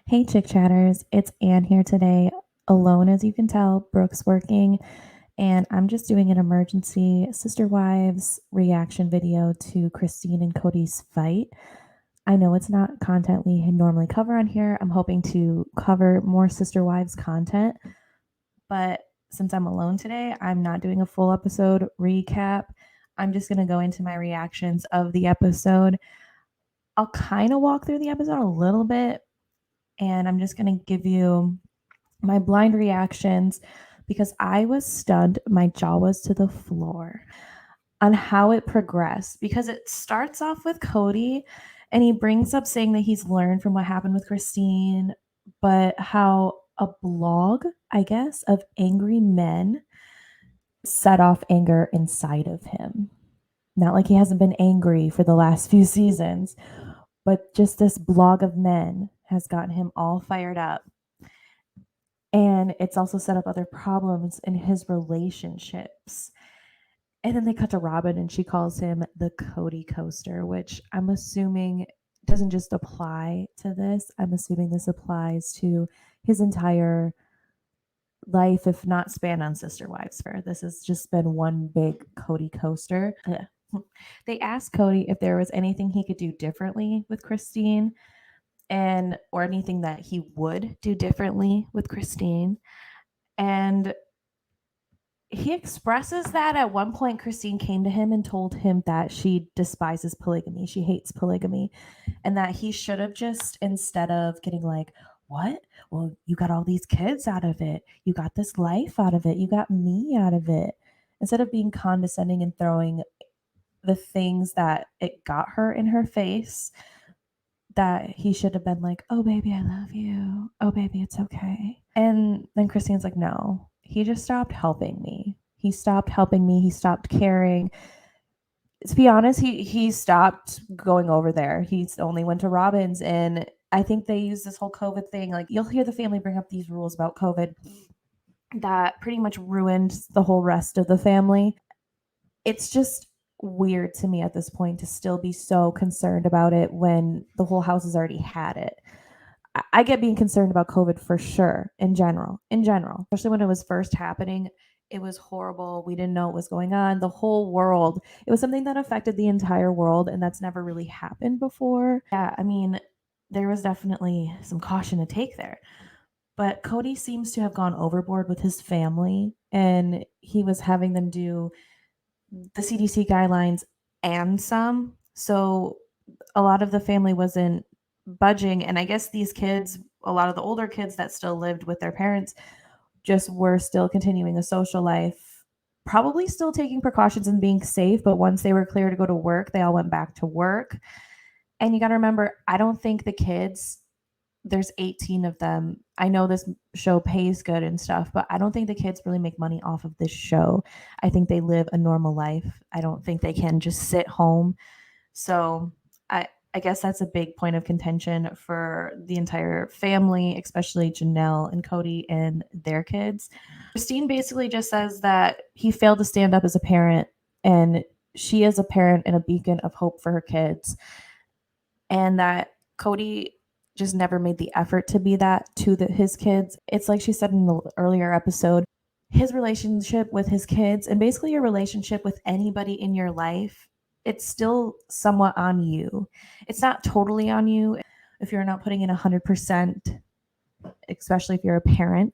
Hey, Chick Chatters. It's Anne here today, alone as you can tell. Brooke's working, and I'm just doing an emergency Sister Wives reaction video to Christine and Kody's fight. I know it's not content we normally cover on here. I'm hoping to cover more Sister Wives content, but since I'm alone today, I'm not doing a full episode recap. I'm just going to go into my reactions of the episode. I'll kind of walk through the episode a little bit, and I'm just going to give you my blind reactions because I was stunned. My jaw was to the floor on how it progressed because it starts off with Kody and he brings up saying that he's learned from what happened with Christine, but how a blog, I guess, of angry men set off anger inside of him. Not like he hasn't been angry for the last few seasons, but just this blog of men has gotten him all fired up. And it's also set up other problems in his relationships. And then they cut to Robin and she calls him the Kody coaster, which I'm assuming doesn't just apply to this. I'm assuming this applies to his entire life, if not span on Sister Wives Fair. This has just been one big Kody coaster. They asked Kody if there was anything he could do differently with Christine and or anything that he would do differently with Christine. And he expresses that at one point Christine came to him and told him that she despises polygamy. She hates polygamy. And that he should have just, instead of getting like, what? Well, you got all these kids out of it. You got this life out of it. You got me out of it. Instead of being condescending and throwing the things that it got her in her face, that he should have been like, oh, baby, I love you. Oh, baby, it's okay. And then Christine's like, no, he just stopped helping me. He stopped helping me. He stopped caring. To be honest, he stopped going over there. He's only went to Robin's. And I think they use this whole COVID thing. Like, you'll hear the family bring up these rules about COVID that pretty much ruined the whole rest of the family. It's just weird to me at this point to still be so concerned about it when the whole house has already had it. I get being concerned about COVID for sure in general, especially when it was first happening. It was horrible. We didn't know what was going on. The whole world, it was something that affected the entire world, and that's never really happened before. Yeah, I mean, there was definitely some caution to take there. But Kody seems to have gone overboard with his family, and he was having them do the CDC guidelines and some. So a lot of the family wasn't budging. And I guess these kids, a lot of the older kids that still lived with their parents, just were still continuing a social life, probably still taking precautions and being safe. But once they were clear to go to work, they all went back to work. And you got to remember, I don't think the kids, there's 18 of them. I know this show pays good and stuff, but I don't think the kids really make money off of this show. I think they live a normal life. I don't think they can just sit home. So I guess that's a big point of contention for the entire family, especially Jenelle and Kody and their kids. Christine basically just says that he failed to stand up as a parent, and she is a parent and a beacon of hope for her kids, and that Kody just never made the effort to be that to his kids. It's like she said in the earlier episode, his relationship with his kids and basically your relationship with anybody in your life, it's still somewhat on you. It's not totally on you if you're not putting in 100%, especially if you're a parent.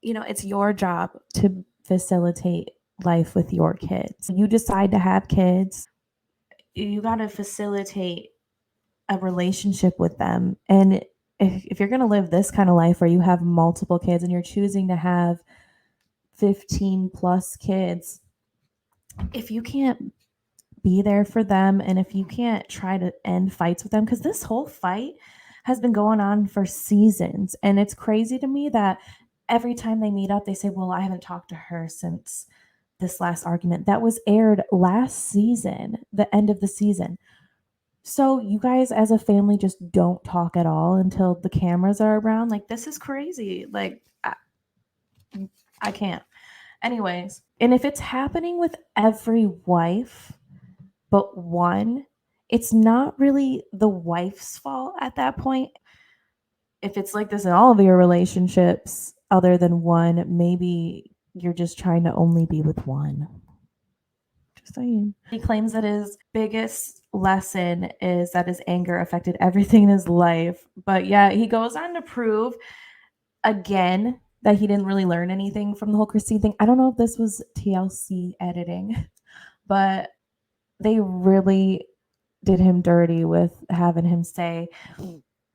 It's your job to facilitate life with your kids. You decide to have kids, you got to facilitate a relationship with them. And if you're going to live this kind of life where you have multiple kids and you're choosing to have 15 plus kids, if you can't be there for them and if you can't try to end fights with them, because this whole fight has been going on for seasons. And it's crazy to me that every time they meet up, they say, well, I haven't talked to her since this last argument that was aired last season, the end of the season. So you guys as a family just don't talk at all until the cameras are around? Like, this is crazy. Like, I can't. Anyways, and if it's happening with every wife but one, it's not really the wife's fault at that point. If it's like this in all of your relationships, other than one, maybe you're just trying to only be with one. Just saying. He claims that his biggest lesson is that his anger affected everything in his life. But yeah, he goes on to prove again that he didn't really learn anything from the whole Christine thing. I don't know if this was TLC editing, but they really did him dirty with having him say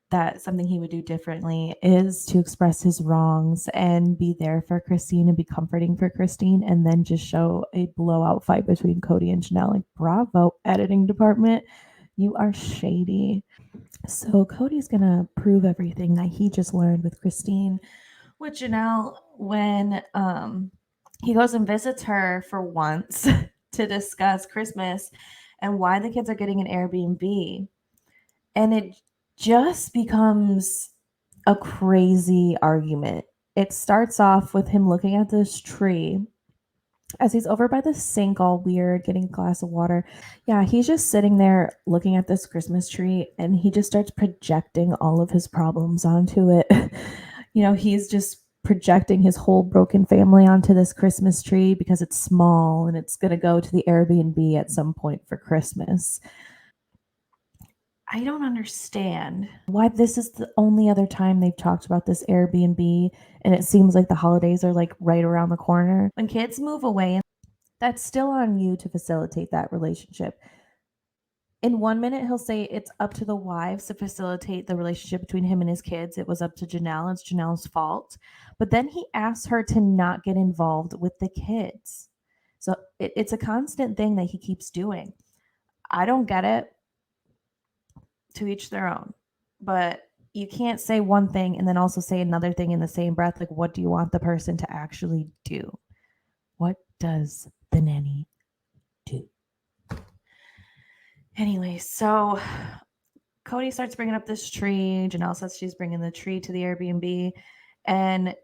that something he would do differently is to express his wrongs and be there for Christine and be comforting for Christine, and then just show a blowout fight between Kody and Jenelle. Like, bravo, editing department. You are shady. So Cody's gonna prove everything that he just learned with Christine with Jenelle when he goes and visits her for once to discuss Christmas and why the kids are getting an Airbnb. And it just becomes a crazy argument. It starts off with him looking at this tree as he's over by the sink, all weird, getting a glass of water. Yeah, he's just sitting there looking at this Christmas tree and he just starts projecting all of his problems onto it. He's just projecting his whole broken family onto this Christmas tree because it's small and it's going to go to the Airbnb at some point for Christmas. I don't understand why this is the only other time they've talked about this Airbnb, and it seems like the holidays are like right around the corner. When kids move away, that's still on you to facilitate that relationship. In 1 minute, he'll say it's up to the wives to facilitate the relationship between him and his kids. It was up to Jenelle. It's Janelle's fault. But then he asks her to not get involved with the kids. So it's a constant thing that he keeps doing. I don't get it. To each their own. But you can't say one thing and then also say another thing in the same breath. Like, what do you want the person to actually do? What does the nanny do? Anyway, so Kody starts bringing up this tree. Jenelle says she's bringing the tree to the Airbnb. And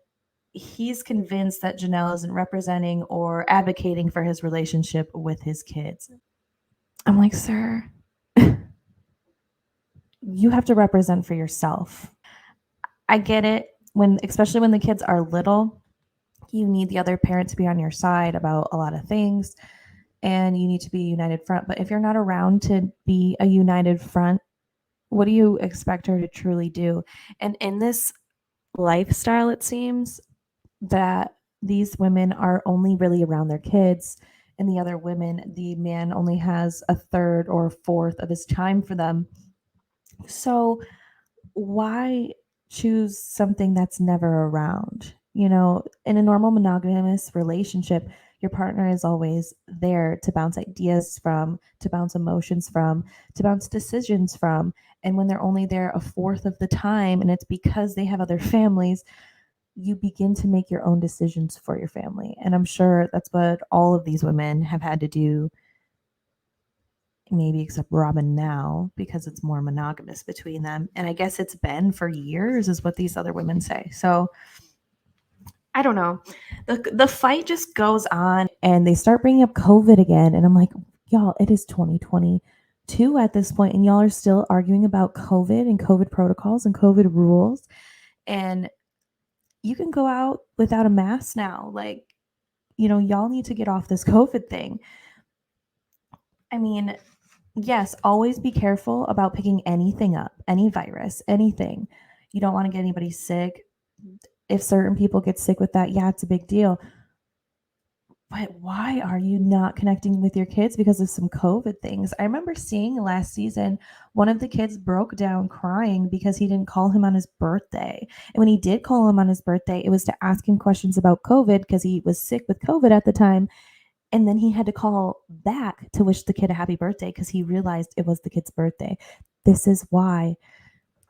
he's convinced that Jenelle isn't representing or advocating for his relationship with his kids. I'm like, sir, you have to represent for yourself. I get it, especially when the kids are little, you need the other parent to be on your side about a lot of things, and you need to be a united front. But if you're not around to be a united front, what do you expect her to truly do? And in this lifestyle, it seems that these women are only really around their kids, and the other women, the man only has a third or a fourth of his time for them. So why choose something that's never around? In a normal monogamous relationship, your partner is always there to bounce ideas from, to bounce emotions from, to bounce decisions from. And when they're only there a fourth of the time, and it's because they have other families, you begin to make your own decisions for your family. And I'm sure that's what all of these women have had to do, maybe except Robin now, because it's more monogamous between them. And I guess it's been for years, is what these other women say. So I don't know. The fight just goes on, and they start bringing up COVID again. And I'm like, y'all, it is 2022 at this point, and y'all are still arguing about COVID and COVID protocols and COVID rules. And you can go out without a mask now. Like, y'all need to get off this COVID thing. I mean, yes, always be careful about picking anything up, any virus, anything. You don't want to get anybody sick. If certain people get sick with that, yeah, it's a big deal. But why are you not connecting with your kids because of some COVID things? I remember seeing last season, one of the kids broke down crying because he didn't call him on his birthday. And when he did call him on his birthday, it was to ask him questions about COVID because he was sick with COVID at the time. And then he had to call back to wish the kid a happy birthday because he realized it was the kid's birthday. This is why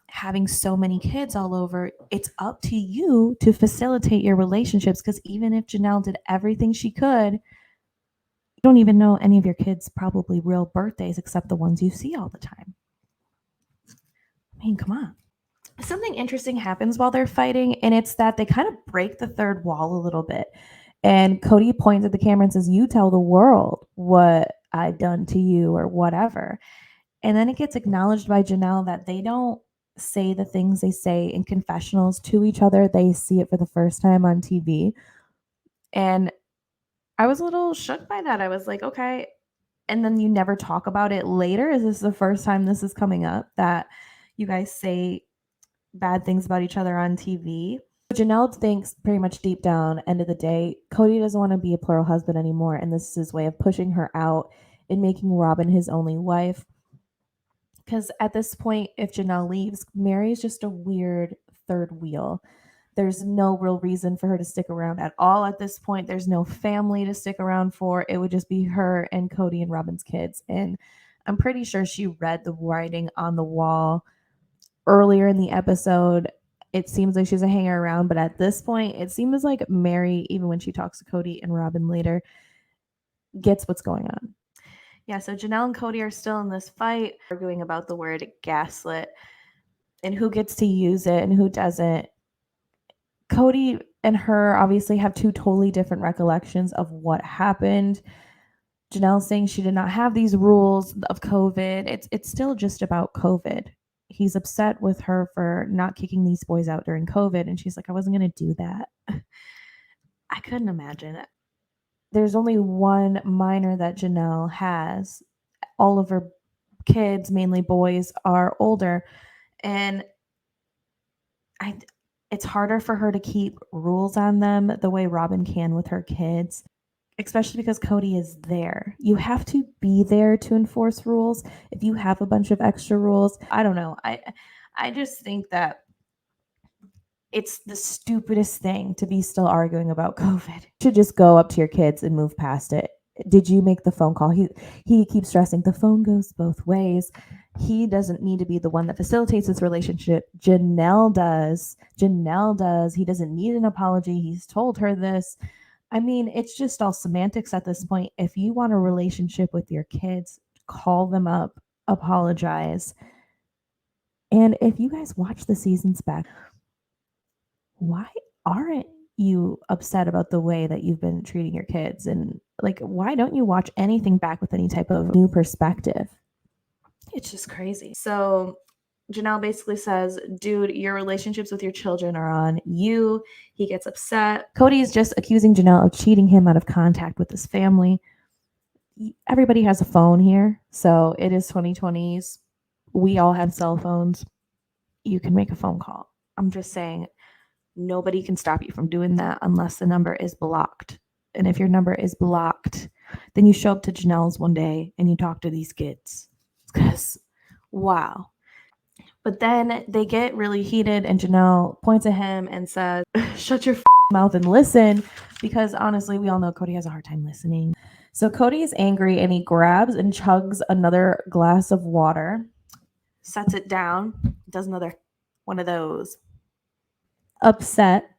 having so many kids all over, it's up to you to facilitate your relationships, because even if Jenelle did everything she could, you don't even know any of your kids' probably real birthdays except the ones you see all the time. I mean, come on. Something interesting happens while they're fighting, and it's that they kind of break the third wall a little bit. And Kody points at the camera and says, "You tell the world what I've done to you," or whatever. And then it gets acknowledged by Jenelle that they don't say the things they say in confessionals to each other. They see it for the first time on TV. And I was a little shook by that. I was like, okay. And then you never talk about it later. Is this the first time this is coming up that you guys say bad things about each other on TV? Jenelle thinks pretty much deep down, end of the day, Kody doesn't want to be a plural husband anymore. And this is his way of pushing her out and making Robin his only wife. Because at this point, if Jenelle leaves, Mary's just a weird third wheel. There's no real reason for her to stick around at all at this point. There's no family to stick around for. It would just be her and Kody and Robin's kids. And I'm pretty sure she read the writing on the wall earlier in the episode. It seems like she's a hanger around, but at this point, it seems like Mary, even when she talks to Kody and Robin later, gets what's going on. Yeah, so Jenelle and Kody are still in this fight, arguing about the word gaslit and who gets to use it and who doesn't. Kody and her obviously have two totally different recollections of what happened. Jenelle saying she did not have these rules of COVID. It's still just about COVID. He's upset with her for not kicking these boys out during COVID, and she's like, I wasn't going to do that. I couldn't imagine it. There's only one minor that Jenelle has. All of her kids, mainly boys, are older, and it's harder for her to keep rules on them the way Robin can with her kids, especially because Kody is there. You have to be there to enforce rules. If you have a bunch of extra rules, I don't know. I just think that it's the stupidest thing to be still arguing about COVID. You should just go up to your kids and move past it. Did you make the phone call? He keeps stressing the phone goes both ways. He doesn't need to be the one that facilitates this relationship. Jenelle does. Jenelle does. He doesn't need an apology. He's told her this. I mean, it's just all semantics at this point. If you want a relationship with your kids, call them up, apologize. And if you guys watch the seasons back, why aren't you upset about the way that you've been treating your kids? And like, why don't you watch anything back with any type of new perspective? It's just crazy. So Jenelle basically says, dude, your relationships with your children are on you. He gets upset. Kody is just accusing Jenelle of cheating him out of contact with his family. Everybody has a phone here. So it is 2020s. We all have cell phones. You can make a phone call. I'm just saying, nobody can stop you from doing that unless the number is blocked. And if your number is blocked, then you show up to Janelle's one day and you talk to these kids. Because, wow. But then they get really heated, and Jenelle points at him and says, shut your mouth and listen. Because honestly, we all know Kody has a hard time listening. So Kody is angry and he grabs and chugs another glass of water, sets it down, does another one of those. Upset.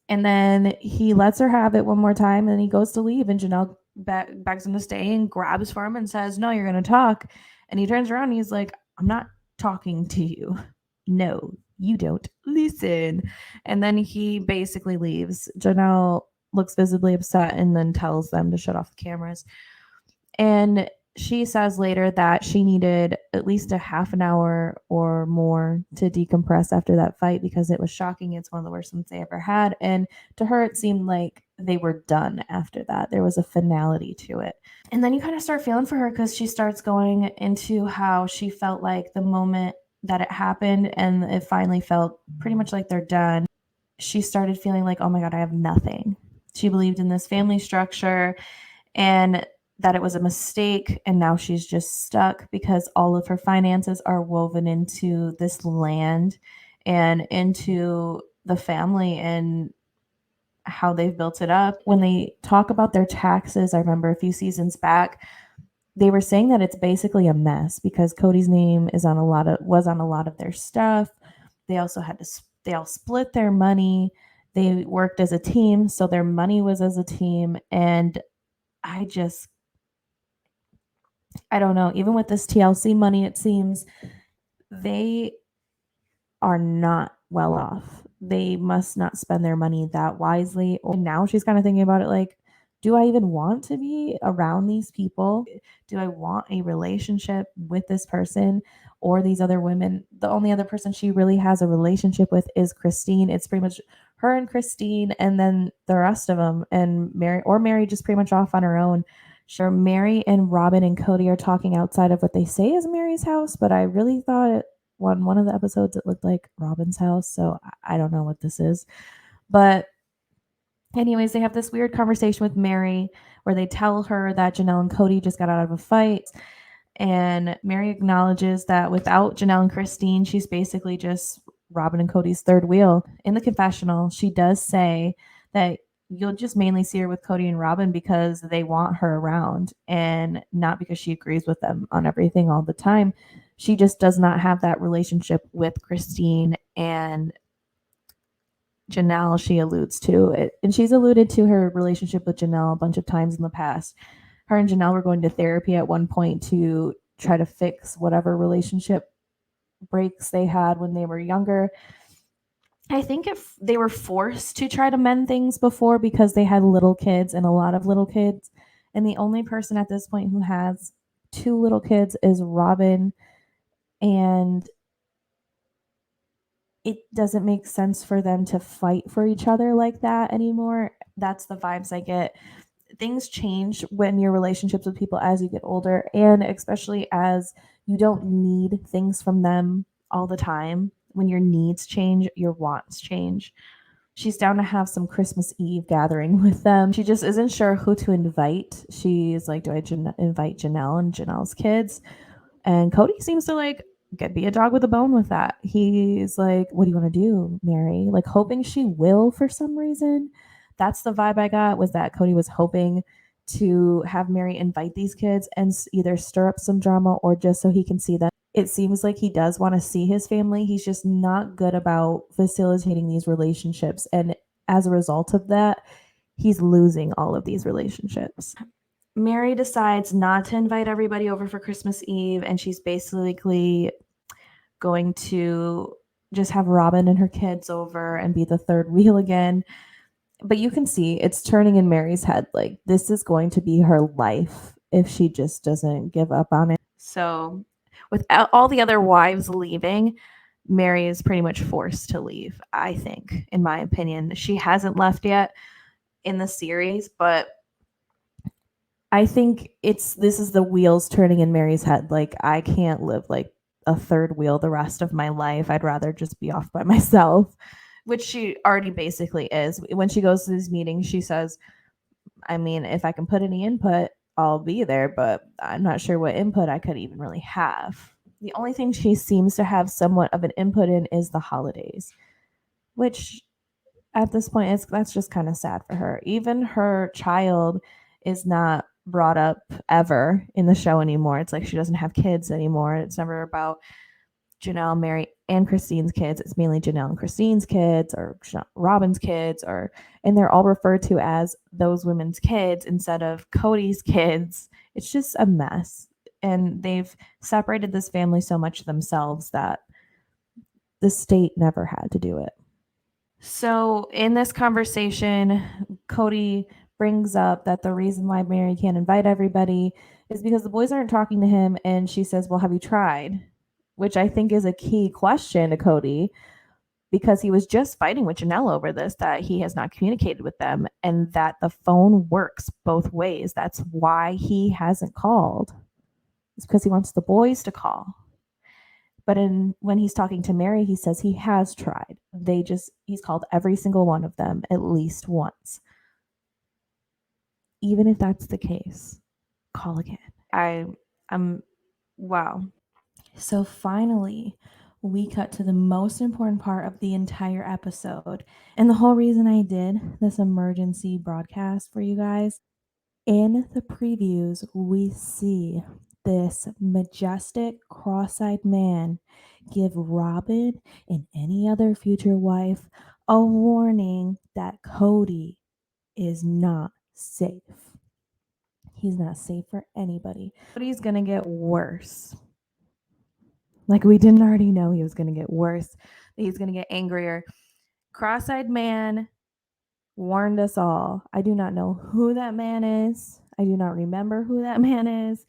And then he lets her have it one more time, and he goes to leave, and Jenelle begs him to stay and grabs for him and says, no, you're going to talk. And he turns around and he's like, I'm not talking to you. No, you don't listen. And then he basically leaves. Jenelle looks visibly upset and then tells them to shut off the cameras. And she says later that she needed at least a half an hour or more to decompress after that fight because it was shocking. It's one of the worst ones they ever had. And to her, it seemed like they were done after that. There was a finality to it. And then you kind of start feeling for her because she starts going into how she felt like the moment that it happened and it finally felt pretty much like they're done, she started feeling like, oh my God, I have nothing. She believed in this family structure and that it was a mistake, and now she's just stuck because all of her finances are woven into this land and into the family and how they've built it up. When they talk about their taxes, I remember a few seasons back, they were saying that it's basically a mess because Kody's name was on a lot of their stuff. They also they all split their money. They worked as a team, so their money was as a team, and I don't know. Even with this TLC money, it seems they are not well off. They must not spend their money that wisely. And now she's kind of thinking about it like, do I even want to be around these people? Do I want a relationship with this person or these other women? The only other person she really has a relationship with is Christine. It's pretty much her and Christine, and then the rest of them, and Mary just pretty much off on her own. Sure, Mary and Robin and Kody are talking outside of what they say is Mary's house, but I really thought one of the episodes it looked like Robin's house, so I don't know what this is. But anyways, they have this weird conversation with Mary where they tell her that Jenelle and Kody just got out of a fight. And Mary acknowledges that without Jenelle and Christine, she's basically just Robin and Cody's third wheel. In the confessional, she does say that you'll just mainly see her with Kody and Robin because they want her around and not because she agrees with them on everything all the time. She just does not have that relationship with Christine and Jenelle. She alludes to it, and she's alluded to her relationship with Jenelle a bunch of times in the past. Her and Jenelle were going to therapy at one point to try to fix whatever relationship breaks they had when they were younger. I think if they were forced to try to mend things before because they had little kids and a lot of little kids. And the only person at this point who has two little kids is Robin. And it doesn't make sense for them to fight for each other like that anymore. That's the vibes I get. Things change when your relationships with people as you get older, and especially as you don't need things from them all the time. When your needs change, your wants change. She's down to have some Christmas Eve gathering with them. She just isn't sure who to invite. She's like, do I invite Jenelle and Janelle's kids? And Kody seems to like be a dog with a bone with that. He's like, what do you want to do, Mary? Like hoping she will for some reason. That's the vibe I got, was that Kody was hoping to have Mary invite these kids and either stir up some drama or just so he can see them. It seems like he does want to see his family. He's just not good about facilitating these relationships. And as a result of that, he's losing all of these relationships. Mary decides not to invite everybody over for Christmas Eve, and she's basically going to just have Robin and her kids over and be the third wheel again. But you can see it's turning in Mary's head. Like, this is going to be her life if she just doesn't give up on it. So, with all the other wives leaving, Mary is pretty much forced to leave, I think, in my opinion. She hasn't left yet in the series, but I think this is the wheels turning in Mary's head. Like, I can't live like a third wheel the rest of my life. I'd rather just be off by myself, which she already basically is. When she goes to these meetings, she says, I mean, if I can put any input, I'll be there, but I'm not sure what input I could even really have. The only thing she seems to have somewhat of an input in is the holidays, which at this point that's just kind of sad for her. Even her child is not brought up ever in the show anymore. It's like she doesn't have kids anymore. It's never about Jenelle, Mary, and Christine's kids. It's mainly Jenelle and Christine's kids, or Robin's kids, and they're all referred to as those women's kids instead of Kody's kids. It's just a mess. And they've separated this family so much themselves that the state never had to do it. So in this conversation, Kody brings up that the reason why Mary can't invite everybody is because the boys aren't talking to him, and she says, well, have you tried? Which I think is a key question to Kody, because he was just fighting with Jenelle over this, that he has not communicated with them and that the phone works both ways. That's why he hasn't called. It's because he wants the boys to call. But when he's talking to Mary, he says he has tried. He's called every single one of them at least once. Even if that's the case, call again. I'm wow. So finally, we cut to the most important part of the entire episode. And the whole reason I did this emergency broadcast for you guys, in the previews, we see this majestic cross-eyed man give Robin and any other future wife a warning that Kody is not safe. He's not safe for anybody. Kody's gonna get worse. Like, we didn't already know he was gonna get worse. He's gonna get angrier. Cross-eyed man warned us all. I do not know who that man is. I do not remember who that man is,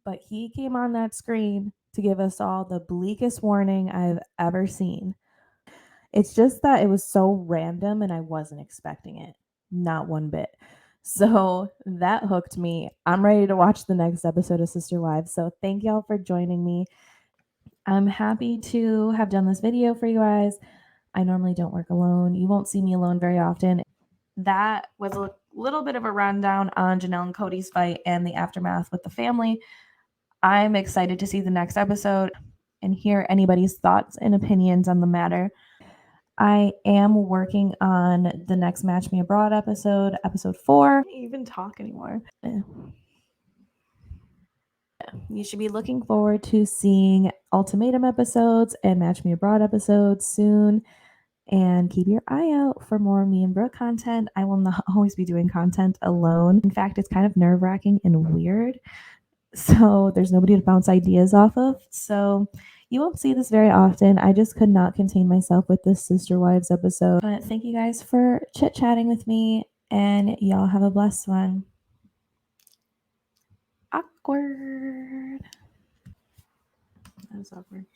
but he came on that screen to give us all the bleakest warning I've ever seen. It's just that it was so random and I wasn't expecting it. Not one bit. So that hooked me. I'm ready to watch the next episode of Sister Wives. So thank y'all for joining me. I'm happy to have done this video for you guys. I normally don't work alone. You won't see me alone very often. That was a little bit of a rundown on Jenelle and Kody's fight and the aftermath with the family. I'm excited to see the next episode and hear anybody's thoughts and opinions on the matter. I am working on the next Match Me Abroad episode, episode 4. I can't even talk anymore. You should be looking forward to seeing Ultimatum episodes and Match Me Abroad episodes soon. And keep your eye out for more me and Brooke content. I will not always be doing content alone. In fact, it's kind of nerve-wracking and weird. So there's nobody to bounce ideas off of. So you won't see this very often. I just could not contain myself with this Sister Wives episode. But thank you guys for chit-chatting with me, and y'all have a blessed one. Awkward. That was awkward.